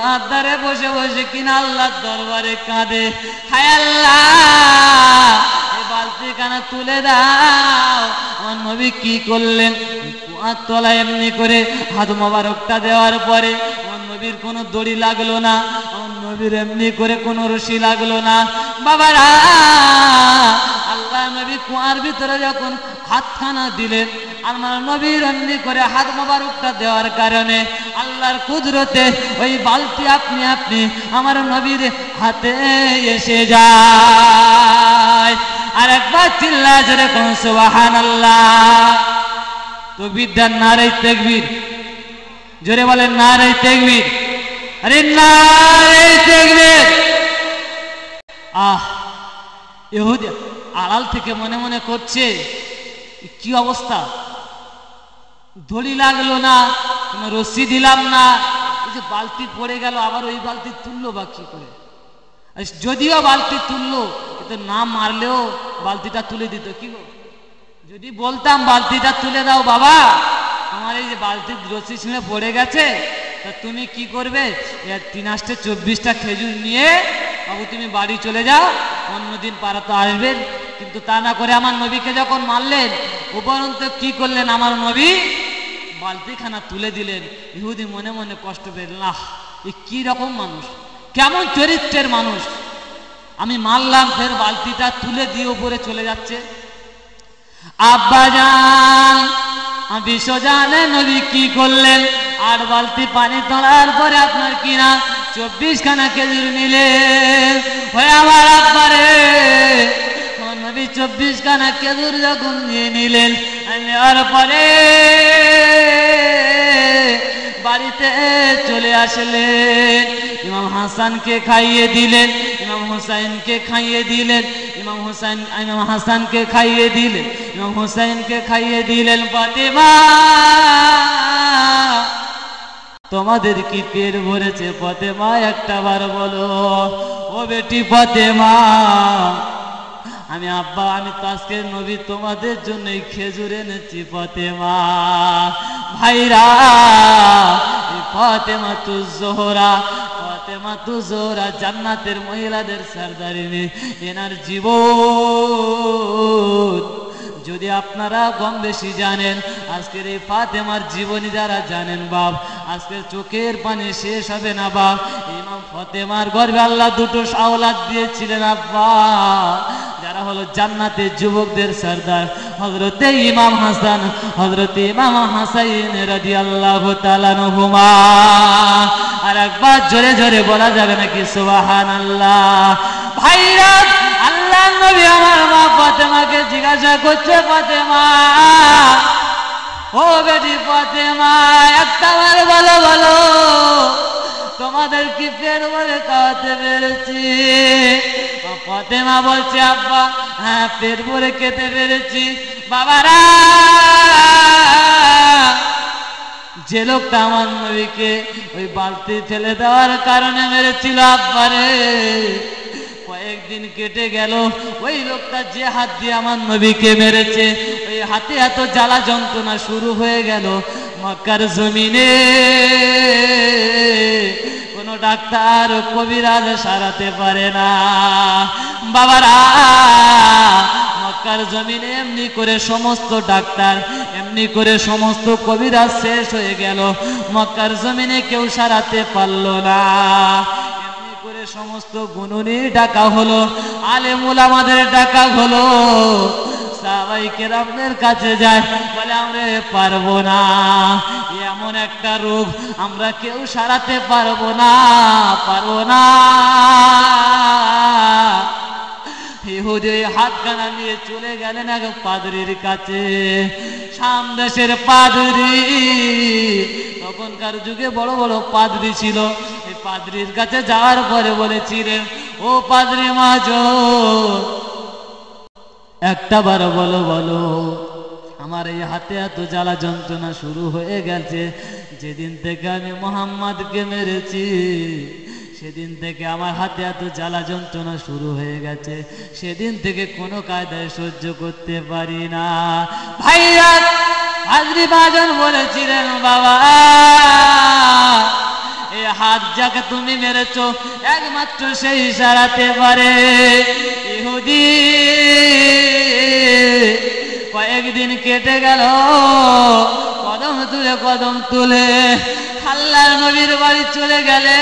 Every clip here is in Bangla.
কুয়ার ধারে বসে বসে কিনা আল্লাহর দরবারে কাঁদে, হায় আল্লাহ এই বালতিখানা তুলে দাও। আমার নবী কি করলেন, কুয়ার তলায় এমনি করে হাত মোবারকটা দেওয়ার পরে আমার নবীর কোনো দড়ি লাগলো না, আমার নবীর এমনি করে কোনো রশি লাগলো না। বাবারা, আল্লাহ নবী কুয়ার ভিতরে যখন হাতখানা দিলেন, আমার নবীর এমনি করে হাত মোবারকটা দেওয়ার কারণে আল্লাহর কুদরতে ওই বালতি আপনি আপনি আমার নবীর হাতে এসে যায়। আর একবার চিল্লা জোরে কোন সুবহানাল্লাহ। তো বিদ্যার নারে তাকবীর, জোরে বলেন নারে তাকবীর, আরে নারে তাকবীর। ইহুদি আড়াল থেকে মনে মনে করছে কি অবস্থা, দড়ি লাগলো না, কোনো রশি দিলাম না, এই যে বালতি পড়ে গেল, আবার ওই বালতি তুললো বা কি করে? যদিও বালতি তুললো, কিন্তু না মারলেও বালতিটা তুলে দিত। কি গো, যদি বলতাম বালতিটা তুলে দাও বাবা, আমার এই যে বালতির রশি ছিঁড়ে পড়ে গেছে, তা তুমি কি করবে, 3-24টা খেজুর নিয়ে বাবু তুমি বাড়ি চলে যাও, অন্যদিন পারা তো আসবেন। কিন্তু তা না করে আমার নবীকে যখন মারলেন, উপরন্ত কি করলেন, আমার নবী বালতিখানা তুলে দিলেন। ইহুদি মনে মনে কষ্ট পেলেন, এ কি রকম মানুষ, কেমন চরিত্রের মানুষ, আমি মারলাম ফের বালতিটা তুলে দিয়ে উপরে চলে যাচ্ছে। আব্বাজান বিশ্ব জানে নবী কি করলেন, 8 বালতি পানি তোলার পরে আপনার কিনা 24খানা খেজুর নিলেন। হয়ে আমার আব্বারে, নবী 24খানা খেজুর যখন নিয়ে নিলেন, নেওয়ার পরে বাড়িতে চলে আসলেন। ইমাম হাসানকে খাইয়ে দিলেন, ইমাম হুসাইনকে খাইয়ে দিলেন, ইমাম হাসানকে খাইয়ে দিলেন, ইমাম হুসাইনকে খাইয়ে দিলেন। ফাতেমা তোমাদের কি পেট ভরেছে? ফাতেমা একটা বার বলো, ও বেটি ফাতেমা, আমি আব্বা, আমি তো আজকে নবী তোমাদের জন্য খেজুর এনেছি। ফাতেমা ভাইরা, ফাতেমা তু জোহরা, ফাতেমা তু জোহরা জান্নাতের মহিলাদের সরদারিনী। এনার জীবন যদি আপনারা কম বেশি জানেন, আজকের এই ফাতেমার জীবনী যারা জানেন বাপ, আজকের চোখের পানি শেষ হবে না বাপ। ইমাম ফাতেমার গর্ভে আল্লাহ 2টো আওলাদ দিয়েছিলেন আব্বা, যারা হলো জান্নাতের যুবকদের সরদার, হযরতে ইমাম হাসান, হযরতে ইমাম হাসাইন রাদিয়াল্লাহু তাআলা আনহুমা। আর একবার জোরে জোরে বলা যাবে নাকি সুবহানাল্লাহ? ভাইরা, আল্লাহ নবী আমার মা ফাতেমাকে জিজ্ঞাসা করছে, ফাতেমা ও বেটি ফাতেমা, একটাবার বলো বলো, তোমাদের কি পেট ভরে খাওয়াতে পেরেছি? ফাতেমা বলছে, আব্বা হ্যাঁ পেট ভরে খেতে পেরেছি। বাবারা, যে লোকটা আমার নবীকে ওই বালতি ফেলে দেওয়ার কারণে মেরেছিল আব্বারে, কয়েকদিন কেটে গেল, ওই লোকটা যে হাত দিয়ে আমার নবীকে মেরেছে, ওই হাতে এত জ্বালা যন্ত্রণা শুরু হয়ে গেল, মক্কার জমিনে কোনো ডাক্তার কবিরাজ সারাতে পারে না। বাবারা, মক্কার জমিনে এমনি করে সমস্ত ডাক্তার, এমনি করে সমস্ত কবিরাজ শেষ হয়ে গেল, মক্কার জমিনে কেউ সারাতে পারলো না। এমনি করে সমস্ত গুণনী ডাকা হলো, আলেম উলামাদের ডাকা হলো, সাহাবায়ে কেরামদের কাছে যায়, বলে আমরা পারবো না, এমন একটা রোগ আমরা কেউ সারাতে পারবো না, পারবো না। ইহুদি হাতখানা নিয়ে চলে গেলেন এক পাদ্রীর কাছে, শাম দেশের পাদ্রী, তখনকার যুগে বড় বড় পাদ্রী ছিল। এই পাদ্রীর কাছে যাওয়ার পরে বলেছিলেন, ও পাদ্রী মাজন, একটা বার বলো বলো, আমার এই হাতে এত জ্বালা যন্ত্রণা শুরু হয়ে গেছে, যেদিন থেকে আমি মুহাম্মদকে মেরেছি সেদিন থেকে আমার হাতে এত জ্বালা যন্ত্রণা শুরু হয়ে গেছে, সেদিন থেকে কোনো কায়দায় সহ্য করতে পারি না। ভাইরা, পাদ্রী বাজন বলেছিলেন, বাবা এই হাত যাকে তুমি মেরেছো একমাত্র সেই সারাতে পারে। ইহুদি কয়েকদিন কেটে গেল, কদম তুলে আল্লাহর নবীর বাড়ি চলে গেলে,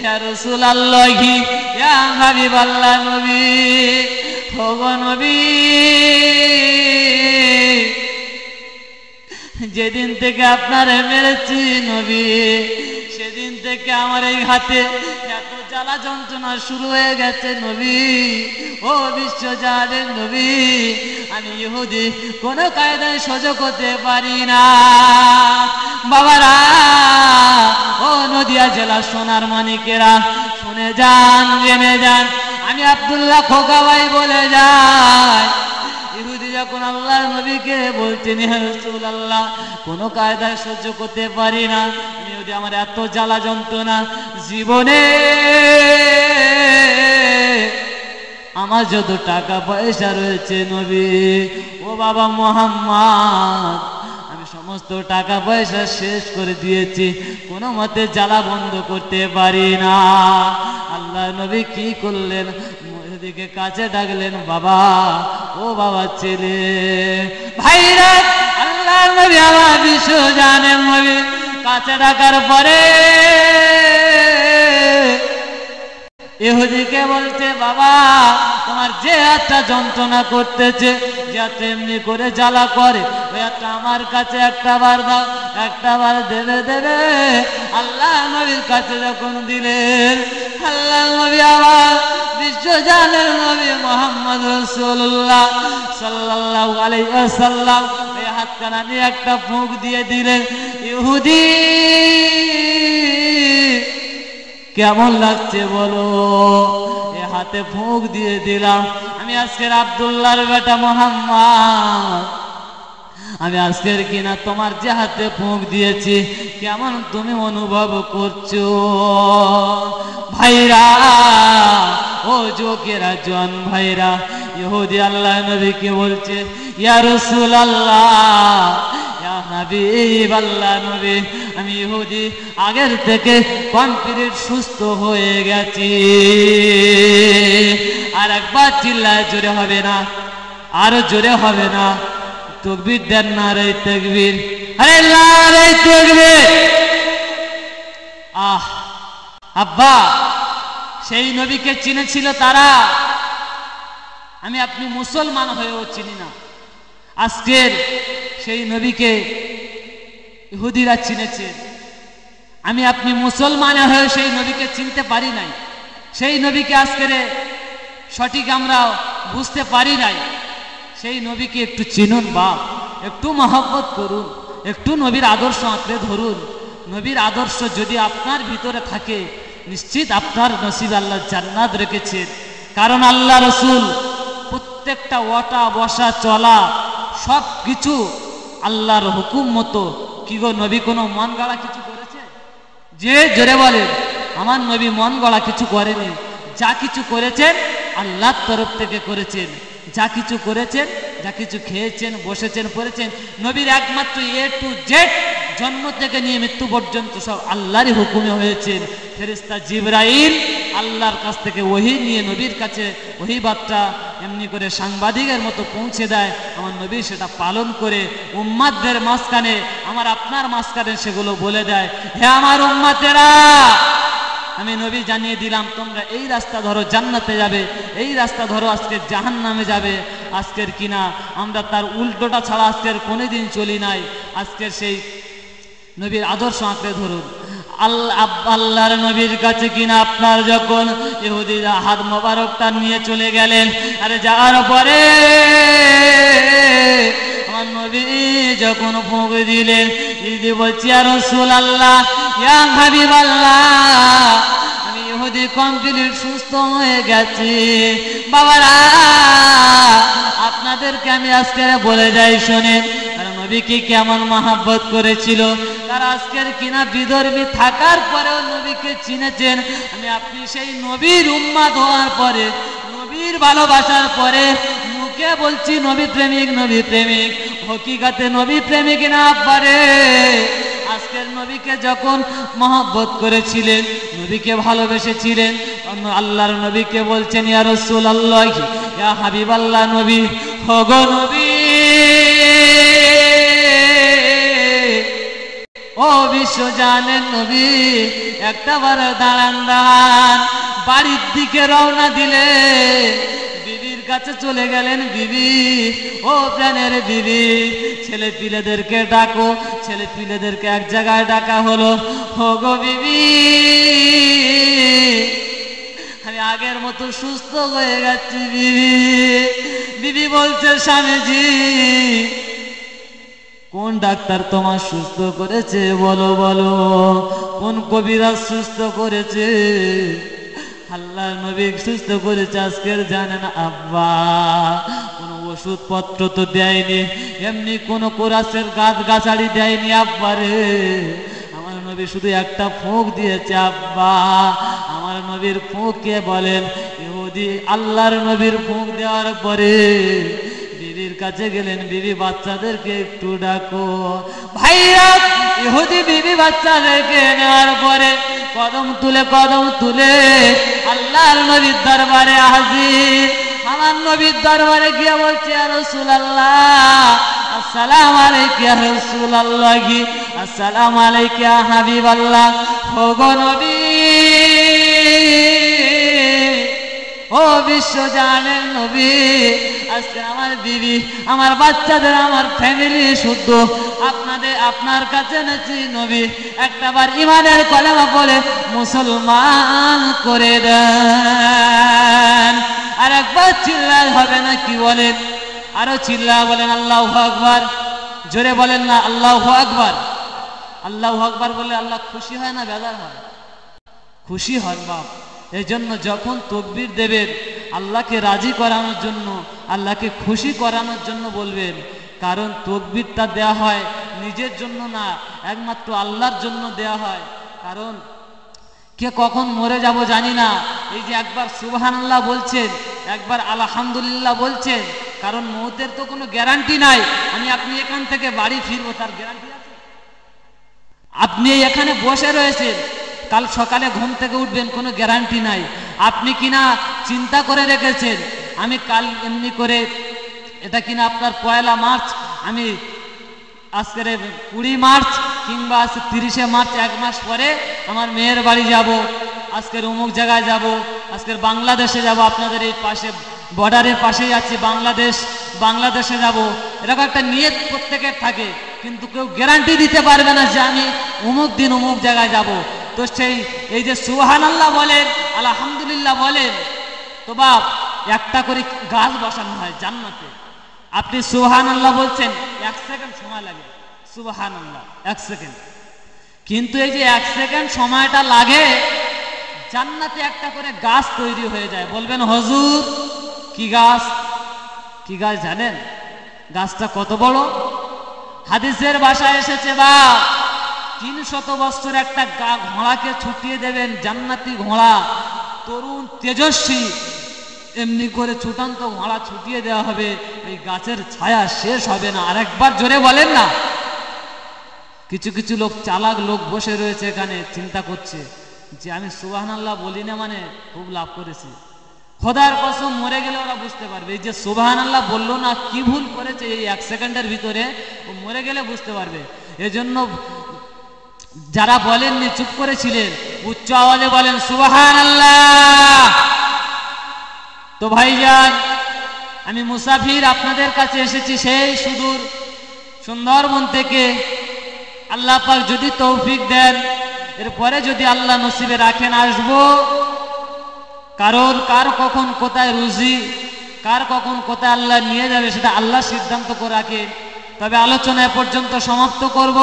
ইয়া রাসূলুল্লাহি ইয়া হাবিবাল্লাহ নবী, ওগো নবী, যেদিন থেকে আপনারে মেরেছি নবী, সেদিন থেকে আমার এই হাতে এত জ্বালা যন্ত্রণা শুরু হয়ে গেছে নবী। ও বিশ্বজাহানের নবী, আমি ইহুদি কোনো কায়দায় সহ্য করতে পারি না। বাবারা, ও নদিয়া জেলা সোনার মানিকেরা, শুনে যান, জেনে যান, আমি আব্দুল্লাহ খোকা ভাই বলে যাই, ইহুদি যখন আল্লাহর নবীকে বলতেন ইয়া রাসূলুল্লাহ কোনো কায়দায় সহ্য করতে পারি না, ইহুদি আমার এত জ্বালা যন্ত্রণা, জীবনে আমার যত টাকা পয়সা রয়েছে নবী, ও বাবা মুহাম্মদ, আমি সমস্ত টাকা পয়সা শেষ করে দিয়েছি, কোনো মতে জ্বালা বন্ধ করতে পারি না। আল্লাহ নবী কি করলেন, দিকে কাছে ডাকলেন, বাবা, ও বাবা ছেলে ভাইরা, আল্লাহ নবী আমার বিশ্ব জানেন নবী কাছে ডাকার পরে ইহুদিকে বলছে, বাবা, তোমার যে হাতটা যন্ত্রণা করতেছে, যে হাতটা এমনি করে জ্বালা করে, ওই হাতটা আমার কাছে একটা বার দাও, একটা বার দেবে। আল্লাহ নবীর কাছে যখন দিলেন, আল্লাহ নবী আমার বিশ্বজানের নবী মুহাম্মদ রাসূলুল্লাহ সাল্লাল্লাহু আলাইহি ওয়াসাল্লাম এই হাতখানা নিয়ে একটা ফুঁক দিয়ে দিলেন। ইহুদি কেমন লাগছে বলো, এ হাতে ফুঁক দিয়ে দিলাম, আমি আজকের আব্দুল্লাহর বেটা মুহাম্মদ, আমি আজকের কিনা তোমার যে হাতে ফুঁক দিয়েছি, কেমন তুমি অনুভব করছো? ভাইরা, ও যুবকেরা, জোয়ান ভাইরা, ইহুদি আল্লাহ নবীকে বলছে, ইয়া রাসূলুল্লাহ, ইয়া হাবিব আল্লাহ নবী, আমি ইহুদি আগের থেকে কমপ্লিট সুস্থ হয়ে গেছি। আর একবার চিল্লায় জোরে হবে না, আরো জোরে হবে না, তাকবীর দেন, নারে তাকবীর, আরে নারে তাকবীর। আব্বা, সেই নবীকে চিনেছিল তারা, আমি আপনি মুসলমান হয়েও চিনি না। আজকের সেই নবীকে ইহুদিরা চিনেছে, আমি আপনি মুসলমান হয়ে সেই নবীকে চিনতে পারি নাই, সেই নবীকে আজকের সঠিক আমরা বুঝতে পারি নাই। সেই নবীকে একটু চিনুন বাপ, একটু মহব্বত করুন, একটু নবীর আদর্শ আঁকড়ে ধরুন। নবীর আদর্শ যদি আপনার ভিতরে থাকে, নিশ্চিত আপনার নসিব আল্লাহ জান্নাত রেখেছেন। কারণ আল্লাহ রসুল প্রত্যেকটা ওঠা বসা চলা সব কিছু আল্লাহর হুকুম মতো। কি গো, নবী কোনো মন গড়া কিছু করেছে? যে জোরে বলেন, আমার নবী মন গড়া কিছু করেনি। যা কিছু করেছেন আল্লাহর তরফ থেকে করেছেন। যা কিছু করেছেন, যা কিছু খেয়েছেন, বসেছেন, পড়েছেন, নবীর একমাত্র এ টু জেড, জন্ম থেকে নিয়ে মৃত্যু পর্যন্ত সব আল্লাহরই হুকুমে হয়েছেন। ফেরেশতা জিবরাইল আল্লাহর কাছ থেকে ওহী নিয়ে নবীর কাছে ওহী বার্তা এমনি করে সাংবাদিকের মতো পৌঁছে দেয়। আমার নবী সেটা পালন করে উম্মাতদের মাঝখানে, আমার আপনার মাঝখানে সেগুলো বলে দেয়, হে আমার উম্মাতেরা, আমি নবী জানিয়ে দিলাম, তোমরা এই রাস্তা ধরো জান্নাতে যাবে, এই রাস্তা ধরো আজকে জাহান্নামে যাবে। আজকের কিনা আমরা তার উল্টোটা ছাড়া আজকের কোনোদিন চলি নাই। আজকের সেই নবীর আদর্শ আঁকড়ে ধরুন। আল্লাহর নবীর কাছে কিনা আপনার যখন ইহুদিরা হাত মোবারকটা নিয়ে চলে গেলেন, আরে যাওয়ার পরে আমার নবী যখন ফুঁক দিলেন, ইহুদি বলছি, ইয়া রাসূলুল্লাহ, ইয়া হাবিবাল্লাহ, আমি ইহুদি কমপ্লিট সুস্থ হয়ে গেছি। বাবারা, আপনাদেরকে আমি আজকে বলে যাই শোনেন, নবীকে কেমন মহব্বত করেছিল তারা। আজকের কিনা বিধর্মী থাকার পরেও নবীকে চিনেছেন। আমি আপনি সেই নবীর উম্মত হওয়ার পরে, নবীর ভালোবাসার পরে মুখে বলছি নবী প্রেমিক, নবী প্রেমিক, হকিকতে নবী প্রেমিক না পারে। আজকের নবীকে যখন মহব্বত করেছিলেন, নবীকে ভালোবেসেছিলেন, আল্লাহর নবীকে বলছেন ইয়া রাসূলুল্লাহ, ইয়া হাবিবাল্লাহ নবী, ওগো নবী, ও বিশ্বজানের নবী, একটা বার দাঁড়ান দাঁড়ান। বাড়ির দিকে রওনা দিলে বিবির কাছে চলে গেলেন। বিবি, ও প্রাণের বিবি, ছেলে পিলেদেরকে ডাকো। ছেলে পিলেদেরকে এক জায়গায় ডাকা হলো। ওগো বিবি, আমি আগের মতো সুস্থ হয়ে গেছি বিবি। বিবি বলছে স্বামীজি, কোন ডাক্তার তোমার সুস্থ করেছে বলো বলো, কোন কবিরাজ সুস্থ করেছে? আল্লাহর নবী সুস্থ করেছে আজকের জানেন আব্বা। কোনো ওষুধ পত্র তো দেয়নি, এমনি কোনো কোরাসের গাছ গাছাড়ি দেয়নি আব্বা রে। আমার নবী শুধু একটা ফুঁক দিয়েছে আব্বা। আমার নবীর ফুঁকে বলেন ইহুদি। আল্লাহর নবীর ফুঁক দেওয়ার পরে বিবির কাছে গেলেন, বিবি বাচ্চাদেরকে একটু ডাকো। ভাইরা, ইহুদি বিবি বাচ্চাদেরকে নেওয়ার পরে কদম তুলে আল্লাহর নবীর দরবারে হাজির। আমার নবীর দরবারে গিয়ে বলছে ইয়া রাসূলুল্লাহ, আসসালামু আলাইকা ইয়া রাসূলুল্লাহ, আসসালামু আলাইকা ইয়া হাবিবাল্লাহ। ওগো নবী, ও বিশ্বজানের নবী, আজকে আমার বিবি, আমার বাচ্চাদের, আমার ফ্যামিলি শুদ্ধ আপনার কাছে এনেছি নবী। একটাবার ইমানের কলেমা পড়ে মুসলমান করে দেন। আর একবার চিল্লাল হবে না, কি বলেন? আরো চিল্লা বলেন আল্লাহু আকবার। জোরে বলেন না আল্লাহু আকবার। আল্লাহু আকবার বলে আল্লাহ খুশি হয় না বেজার হয়? খুশি হন বাপ। এই জন্য যখন তাকবীর দেবেন, আল্লাহকে রাজি করানোর জন্য, আল্লাহকে খুশি করানোর জন্য বলবেন। কারণ তাকবীরটা দেয়া হয় নিজের জন্য না, একমাত্র আল্লাহর জন্য দেয়া হয়। কারণ কে কখন মরে যাব জানি না। এই যে একবার সুবহানাল্লাহ বলছেন, একবার আলহামদুলিল্লাহ বলছেন, কারণ মৌতের তো কোনো গ্যারান্টি নাই। আপনি এখান থেকে বাড়ি ফিরবো, তার গ্যারান্টি আছে? আপনি এখানে বসে রয়েছেন, কাল সকালে ঘুম থেকে উঠবেন, কোনো গ্যারান্টি নাই। আপনি কিনা চিন্তা করে রেখেছেন আমি কাল এমনি করে, এটা কিনা আপনার 1 মার্চ, আমি আজকের 20 মার্চ কিংবা 30 মার্চ, 1 মাস পরে আমার মেয়ের বাড়ি যাব, আজকের অমুক জায়গায় যাব, আজকের বাংলাদেশে যাব, আপনাদের এই পাশে বর্ডারের পাশেই আছে বাংলাদেশে যাব। এরকম একটা নিয়ত প্রত্যেকের থাকে, কিন্তু কেউ গ্যারান্টি দিতে পারবে না যে আমি অমুক দিন অমুক জায়গায় যাব। তো এই যে সুবহানাল্লাহ বলেন, আলহামদুলিল্লাহ বলেন, তো বাপ একটা করে গাছ বসানো হয় জান্নাতে। আপনি সুবহানাল্লাহ বলছেন, 1 সেকেন্ড সময় লাগে। সুবহানাল্লাহ 1 সেকেন্ড, কিন্তু এই যে 1 সেকেন্ড সময়টা লাগে, জান্নাতে একটা করে গাছ তৈরি হয়ে যায়। বলবেন হুজুর কি গাছ? কি গাছ জানেন? গাছটা কত বড়? হাদিসের ভাষায় এসেছে বা 300 বছর একটা ঘোড়াকে ছুটিয়ে দেবেন, জান্নাতি ঘোড়া, তরুণ তেজস্বী, এমনি করে ছুটান্ত ঘোড়া ছুটিয়ে দেওয়া হবে, এই গাছের ছায়া শেষ হবে না। আর একবার জোরে বলেন না। কিছু লোক, চালাক লোক বসে রয়েছে এখানে, চিন্তা করছে যে আমি সুবহানাল্লাহ বলি না মানে খুব লাভ করেছি। খোদার কসম মরে গেলে ওরা বুঝতে পারবে এই যে সুবহানাল্লাহ বললো না, কি ভুল করেছে এই 1 সেকেন্ডের ভিতরে, ও মরে গেলে বুঝতে পারবে। এজন্য যারা বলেননি, চুপ করেছিলেন, উচ্চ আওয়াজে বলেন সুবহানাল্লাহ। তো ভাইজান, আমি মুসাফির, আপনাদের কাছে এসেছি সেই সুদূর সুন্দরবন থেকে। আল্লাহ পাক যদি তৌফিক দেন, এরপরে যদি আল্লাহ নসিবে রাখেন আসবো। কারণ কার কখন কোথায় রুজি, কার কখন কোথায় আল্লাহ নিয়ে যাবে সেটা আল্লাহ সিদ্ধান্ত করে রাখে। তবে আলোচনা এ পর্যন্ত সমাপ্ত করব।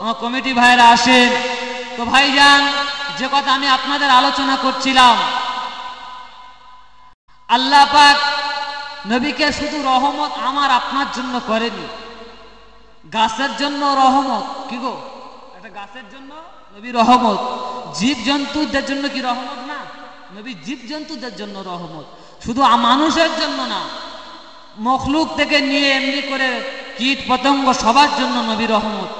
আমার কমিটি ভাইরা আসেন। তো ভাইজান, যে কথা আমি আপনাদের আলোচনা করছিলাম, আল্লাহ পাক নবীকে শুধু রহমত আমার আপনার জন্য করেনি, গাছের জন্য রহমত। কি গো, একটা গাছের জন্য নবী রহমত। জীব জন্তুদের জন্য কি রহমত না? নবী জীব জন্তুদের জন্য রহমত, শুধু মানুষের জন্য না, মখলুক থেকে নিয়ে এমনি করে কীট পতঙ্গ সবার জন্য নবী রহমত।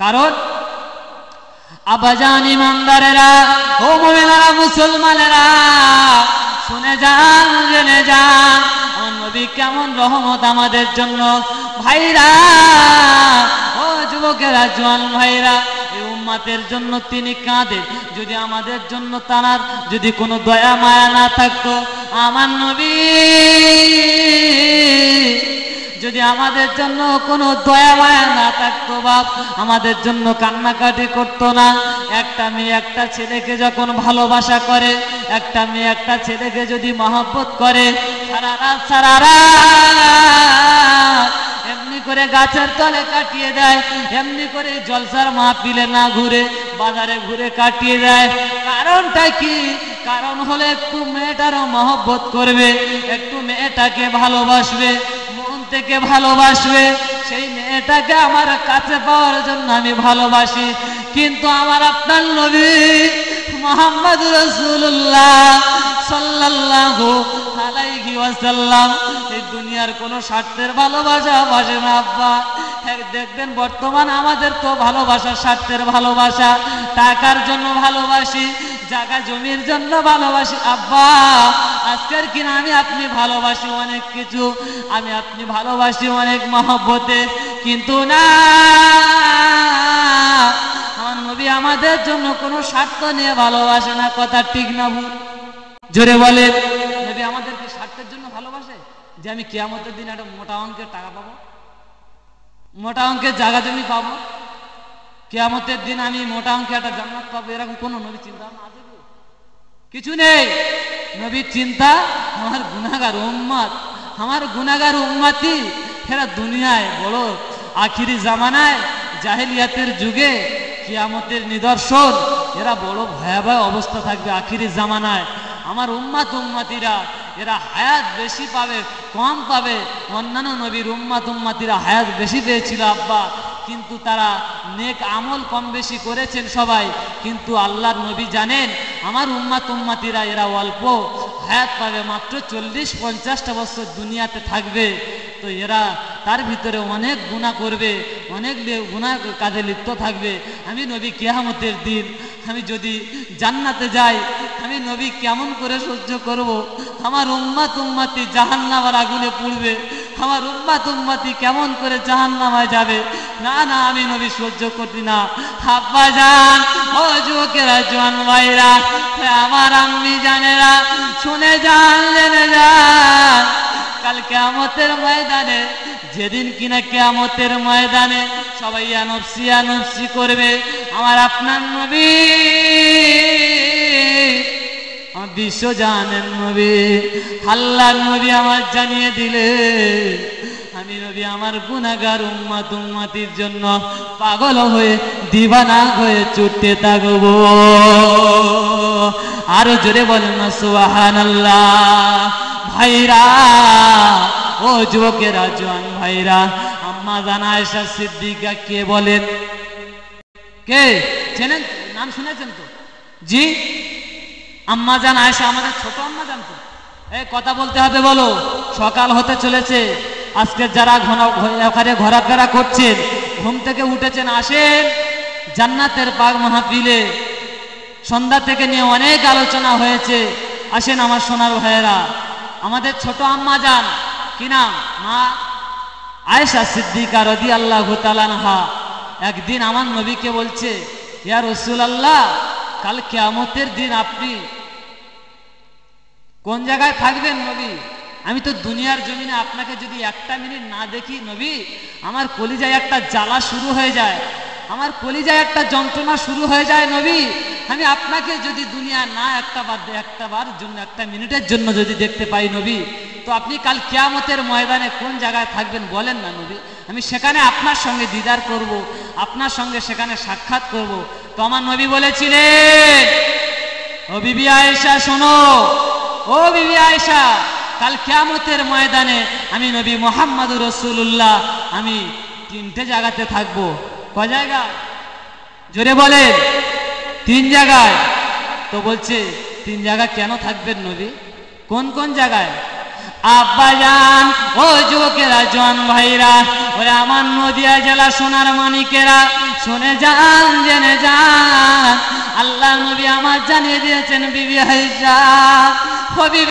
কারণ আবাজান ইমানদারেরা, ও মুমিনেরা, মুসলমানেরা, শুনে যান, জেনে যান আমার নবী কেমন রহমত আমাদের জন্য। ভাইরা, ও যুবকেরা, জওয়ান ভাইরা, এই উম্মতের জন্য তিনি কাঁদেন। যদি আমাদের জন্য তার যদি কোনো দয়া মায়া না থাকতো, আমার নবী যদি আমাদের জন্য কোনো দয়া মায়া না থাকতো, বাপ আমাদের জন্য কান্নাকাটি করতো না। একটা মেয়ে একটা ছেলেকে যখন ভালোবাসা করে, একটা মেয়ে একটা ছেলেকে যদি মহব্বত করে, সারা রাত এমনি করে গাছের তলে কাটিয়ে দেয়, এমনি করে জলসার মাহফিলে না ঘুরে বাজারে ঘুরে কাটিয়ে দেয়। কারণটা কি? কারণ হলো একটু মেয়েটারও মহব্বত করবে, একটু মেয়েটাকে ভালোবাসবে, মন থেকে ভালোবাসবে। সেই মেয়েটাকে আমার কাছে পাওয়ার জন্য আমি ভালোবাসি। কিন্তু আমার আপনার নবী মুহাম্মদ রাসূলুল্লাহ সাল্লাল্লাহু আলাইহি ওয়াসাল্লাম এই দুনিয়ার কোনো স্বার্থের ভালোবাসা বাসে না আব্বা। দেখবেন বর্তমান আমাদের তো ভালোবাসা স্বার্থের ভালোবাসা, টাকার জন্য ভালোবাসি, জায়গা জমির জন্য ভালোবাসি। আব্বা, আজকের কিনা আমি আপনি ভালোবাসি অনেক কিছু, আমি আপনি ভালোবাসি অনেক মহব্বতে, কিন্তু না, আমার নবী আমাদের জন্য কোনো স্বার্থ নিয়ে ভালোবাসে না। কথা ঠিক না ভুল? জোরে বলেন। নবী আমাদেরকে স্বার্থের জন্য ভালোবাসে যে আমি কিয়ামতের দিন একটা মোটা অঙ্কের টাকা পাবো, মোটা অঙ্কের জায়গা জমি পাবো, কিয়ামতের দিন আমি মোটা অঙ্কের একটা জান্নাত পাবো, এরকম কোন নবী চিন্তা ভাবনা আছে? কিছু নেই। নবীর চিন্তা আমার গুনাহগার উম্মত, আমার গুনাহগার উম্মতি এরা দুনিয়ায় বড় আখিরি জামানায় জাহেলিয়াতের যুগে কিয়ামতের নিদর্শন, এরা বড় ভয়াবহ অবস্থা থাকবে আখিরি জামানায়। আমার উম্মত উম্মতিরা এরা হায়াত বেশি পাবে কম পাবে? অন্যান্য নবীর উম্মত উম্মতিরা হায়াত বেশি পেয়েছিল আব্বা, কিন্তু তারা নেক আমল কম বেশি করেছেন সবাই। কিন্তু আল্লাহর নবী জানেন আমার উম্মত উম্মতিরা এরা অল্প হায়াত পাবে, মাত্র 40-50টা বছর দুনিয়াতে থাকবে। তো এরা তার ভিতরে অনেক গুনাহ করবে, অনেক গুনাহ কাজে লিপ্ত থাকবে। আমি নবী কিয়ামতের দিন আমি যদি জান্নাতে যাই, আমি নবী কেমন করে সহ্য করব? আমার উম্মত উম্মতি জাহান্নামের আগুনে পুড়বে, আমার উম্মত উম্মতি কেমন করে জাহান্নামে যাবে? না না, আমি নবী সহ্য করি না। আব্বা জান, ও যুবকেরা, জওয়ান ভাইরা, আমার আম্মি জানেরা, শুনে যান, জেনে যান, কাল কিয়ামতের ময়দানে, যেদিন কিনা কিয়ামতের ময়দানে সবাই নফসি নফসি করবে, আমার আপনার নবী বিশ্ব জানেন নবী, আল্লাহর নবী আমার জানিয়ে দিলে আমি নবী আমার গুনাহগার উম্মত উম্মতির জন্য পাগল হয়ে দিবানা হয়ে ছুটতে থাকবো। আরো জোরে বলেন না সুবহানাল্লাহ। ভাইরা, ও যুবকেরা, জওয়ান ভাইরা, আম্মা জান আয়েশা সিদ্দিকা কে বলেন? কে চেনেন? নাম শুনেছেন তো? জি, আম্মা জান আয়েশা, আমাদের ছোট আম্মা জান তো। এই কথা বলতে হবে, বলো। সকাল হতে চলেছে, আজকে যারা ওখানে ঘোরাফেরা করছেন, ঘুম থেকে উঠেছেন, আসেন জান্নাতের পাক মাহফিলে। সন্ধ্যা থেকে নিয়ে অনেক আলোচনা হয়েছে, আসেন আমার সোনার ভাইয়েরা। আমাদের ছোট আম্মা জান, কি নাম? মা আয়েশা সিদ্দিকা রাদিয়াল্লাহু তাআলা আনহা একদিন আমার নবীকে বলছে, ইয়া রাসূলুল্লাহ, কাল কিয়ামতের দিন আপনি কোন জায়গায় থাকবেন নবী? আমি তো দুনিয়ার জমিনে আপনাকে যদি একটা মিনিট না দেখি নবী, আমার কলিজায় একটা জ্বালা শুরু হয়ে যায়, আমার কলিজায় একটা যন্ত্রণা শুরু হয়ে যায় নবী। আমি আপনাকে যদি দুনিয়া না একটাবার জন্য, একটা মিনিটের জন্য যদি দেখতে পাই নবী, তো আপনি কাল কিয়ামতের ময়দানে কোন জায়গায় থাকবেন বলেন না নবী? আমি সেখানে আপনার সঙ্গে দিদার করব, আপনার সঙ্গে সেখানে সাক্ষাৎ করব। তো আমার নবী বলেছিলেন, ও বিবি আয়েশা শোনো, ও বিবি আয়েশা, কাল কিয়ামতের ময়দানে আমি নবী মুহাম্মদুর রাসূলুল্লাহ আমি 3টে জায়গাতে থাকবো। কয় জায়গা? জোরে বলেন। 3 জায়গায়। তো বলছে 3 জায়গা কেন থাকবেন নবী? কোন কোন জায়গায়? আব্বাজান, ও যুবকেরা, জোয়ান ভাইরা, ওরে আমার নদিয়া জেলা সোনার মানিকেরা, শুনে যান, জেনে যান, আল্লাহ নবী আমার জানিয়ে দিয়েছেন বিবি আয়েশা, ও বিবি